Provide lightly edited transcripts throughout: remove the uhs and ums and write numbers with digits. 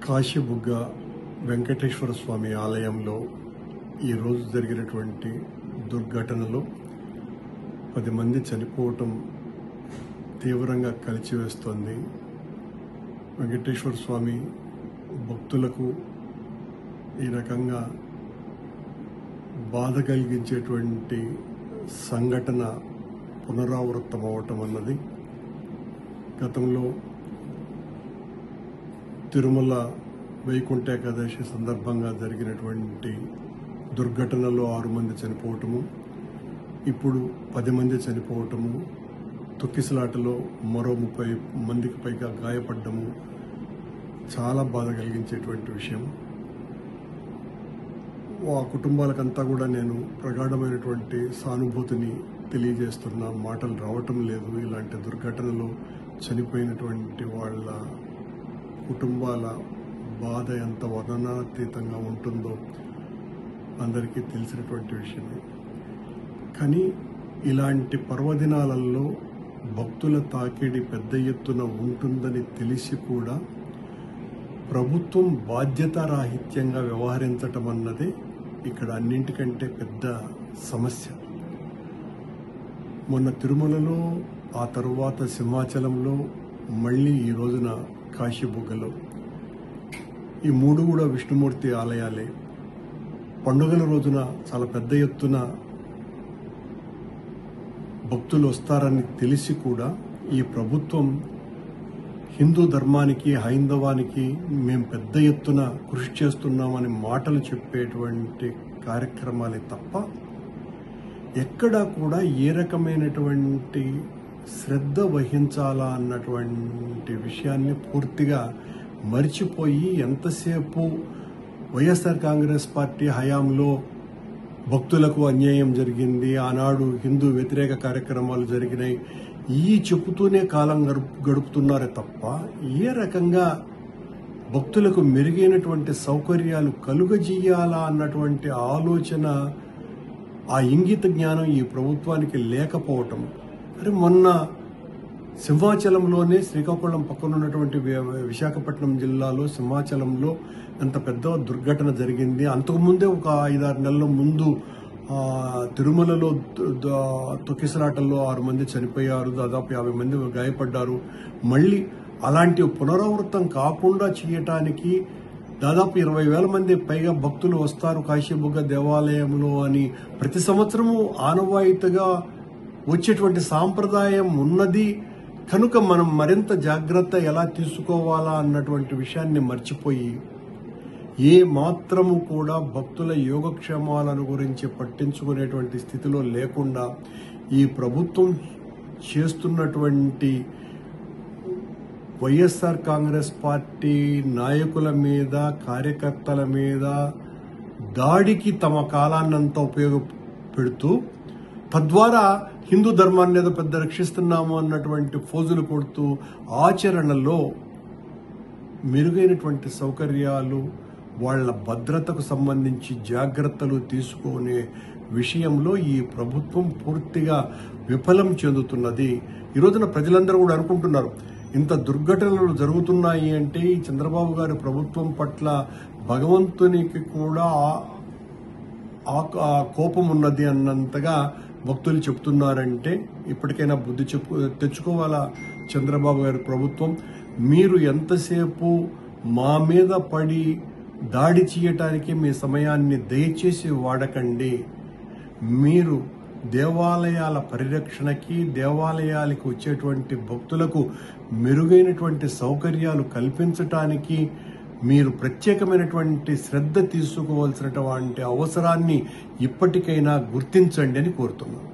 కాశీబుగ్గ వెంకటేశ్వర స్వామి ఆలయంలో ఈరోజు జరిగినటువంటి దుర్ఘటనలో 10 మంది చనిపోవటం తీవ్రంగా కలిచివేస్తోంది. వెంకటేశ్వర స్వామి భక్తులకు ఈ రకంగా బాధ కలిగించేటువంటి సంఘటన పునరావృతం అవటం అన్నది గతంలో తిరుమల వైకుంఠ ఏకాదశి సందర్భంగా జరిగినటువంటి దుర్ఘటనలో 6 మంది చనిపోవటము, ఇప్పుడు 10 మంది చనిపోవటము, తొక్కిసలాటలో మరో 30 మందికి పైగా గాయపడ్డము చాలా బాధ కలిగించేటువంటి విషయం. ఆ కుటుంబాలకంతా కూడా నేను ప్రగాఢమైనటువంటి సానుభూతిని తెలియజేస్తున్నా. మాటలు రావటం లేదు. ఇలాంటి దుర్ఘటనలో చనిపోయినటువంటి వాళ్ళ కుటుంబాల బాధ ఎంత వర్ణనాతీతంగా ఉంటుందో అందరికీ తెలిసినటువంటి విషయమే. కానీ ఇలాంటి పర్వదినాలలో భక్తుల తాకిడి పెద్ద ఎత్తున ఉంటుందని తెలిసి కూడా ప్రభుత్వం బాధ్యతారాహిత్యంగా వ్యవహరించటం అన్నదే ఇక్కడ అన్నింటికంటే పెద్ద సమస్య. మొన్న తిరుమలలో, ఆ తరువాత సింహాచలంలో, మళ్ళీ ఈ రోజున కాశీబుగ్గలో ఈ 3 కూడా విష్ణుమూర్తి ఆలయాలే. పండుగల రోజున చాలా పెద్ద ఎత్తున భక్తులు వస్తారని తెలిసి కూడా ఈ ప్రభుత్వం హిందూ ధర్మానికి, హైందవానికి మేము పెద్ద ఎత్తున కృషి చేస్తున్నామని మాటలు చెప్పేటువంటి కార్యక్రమాలే తప్ప ఎక్కడా కూడా ఏ రకమైనటువంటి శ్రద్ధ వహించాలా అన్నటువంటి విషయాన్ని పూర్తిగా మర్చిపోయి ఎంతసేపు వైఎస్ఆర్ కాంగ్రెస్ పార్టీ హయాంలో భక్తులకు అన్యాయం జరిగింది, ఆనాడు హిందూ వ్యతిరేక కార్యక్రమాలు జరిగినాయి, ఈ చెబుతూనే కాలం గడుపుతున్నారే తప్ప ఏ రకంగా భక్తులకు మెరుగైనటువంటి సౌకర్యాలు కలుగజేయాలా అన్నటువంటి ఆలోచన, ఆ ఇంగిత జ్ఞానం ఈ ప్రభుత్వానికి లేకపోవటం. మరి మొన్న సింహాచలంలోనే, శ్రీకాకుళం పక్కన ఉన్నటువంటి విశాఖపట్నం జిల్లాలో సింహాచలంలో ఎంత పెద్ద దుర్ఘటన జరిగింది. అంతకుముందే ఒక 5-6 నెలల ముందు తిరుమలలో తొక్కిసలాటల్లో 6 మంది చనిపోయారు, దాదాపు 50 మంది గాయపడ్డారు. మళ్ళీ అలాంటి పునరావృతం కాకుండా చేయటానికి దాదాపు 20,000 మంది పైగా భక్తులు వస్తారు కాశీబుగ్గ దేవాలయంలో అని ప్రతి సంవత్సరము ఆనవాయితీగా వచ్చేటువంటి సాంప్రదాయం ఉన్నది కనుక మనం మరింత జాగ్రత్త ఎలా తీసుకోవాలా అన్నటువంటి విషయాన్ని మర్చిపోయి ఏ మాత్రము కూడా భక్తుల యోగక్షేమాలను గురించి పట్టించుకునేటువంటి స్థితిలో లేకుండా ఈ ప్రభుత్వం చేస్తున్నటువంటి వైఎస్ఆర్ కాంగ్రెస్ పార్టీ నాయకుల మీద, కార్యకర్తల మీద దాడికి తమ కాలాన్నంతా ఉపయోగపెడుతూ తద్వారా హిందూ ధర్మాన్ని ఏదో పెద్ద రక్షిస్తున్నాము అన్నటువంటి ఫోజులు కొడుతూ ఆచరణలో మెరుగైనటువంటి సౌకర్యాలు, వాళ్ల భద్రతకు సంబంధించి జాగ్రత్తలు తీసుకునే విషయంలో ఈ ప్రభుత్వం పూర్తిగా విఫలం చెందుతున్నది. ఈ రోజున ప్రజలందరూ కూడా అనుకుంటున్నారు, ఇంత దుర్ఘటనలు జరుగుతున్నాయి అంటే ఈ చంద్రబాబు గారి ప్రభుత్వం పట్ల భగవంతునికి కూడా కోపం ఉన్నది అన్నంతగా భక్తులు చెప్తున్నారంటే ఇప్పటికైనా బుద్ధి తెచ్చుకోవాలా చంద్రబాబు గారి ప్రభుత్వం. మీరు ఎంతసేపు మా మీద పడి దాడి చేయటానికి మీ సమయాన్ని దయచేసి వాడకండి. మీరు దేవాలయాల పరిరక్షణకి, దేవాలయాలకు వచ్చేటువంటి భక్తులకు మెరుగైనటువంటి సౌకర్యాలు కల్పించటానికి మీరు ప్రత్యేకమైనటువంటి శ్రద్ధ తీసుకోవాల్సినటువంటి అవసరాన్ని ఇప్పటికైనా గుర్తించండి అని కోరుతున్నాను.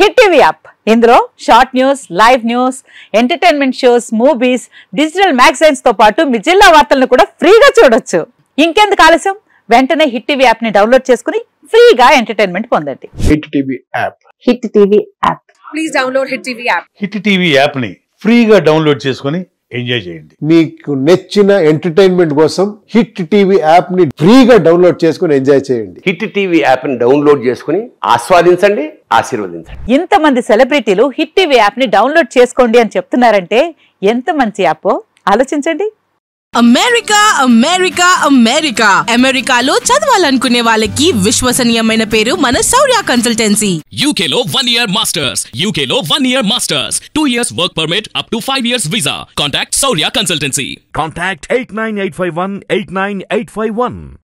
హిట్ టీవీ యాప్, ఇందులో short news, live news, entertainment shows, movies, digital magazines తో పాటు మీ జిల్లా వార్తలను కూడా ఫ్రీగా చూడొచ్చు. ఇంకెందుకు ఆలస్యం, వెంటనే హిట్ టీవీ యాప్ ని డౌన్లోడ్ చేసుకుని ఫ్రీగా ఎంటర్టైన్మెంట్ పొందండి. Hit TV app. Hit TV app. Please download hit TV app. Hit TV app ని ఫ్రీగా డౌన్లోడ్ చేసుకుని ఎంజాయ్ చేయండి. మీకు నచ్చిన ఎంటర్టైన్మెంట్ కోసం హిట్ టీవీ యాప్ ని ఫ్రీగా డౌన్లోడ్ చేసుకుని ఎంజాయ్ చేయండి. హిట్ టీవీ యాప్ ని డౌన్లోడ్ చేసుకుని ఆస్వాదించండి, ఆశీర్వదించండి. ఇంతమంది సెలబ్రిటీలు హిట్ టీవీ యాప్ ని డౌన్లోడ్ చేసుకోండి అని చెప్తున్నారంటే ఎంత మంచి యాప్ ఆలోచించండి. అమెరికా అమెరికా అమెరికా అమెరికాలో చదవాలనుకునే వాళ్ళకి విశ్వసనీయమైన పేరు మన శౌర్య కన్సల్టెన్సీ. UK లో 1 year masters. UK లో 1 year masters. 2 years work permit up to 5 years visa. Contact Saurya Consultancy. Contact 89851 89851.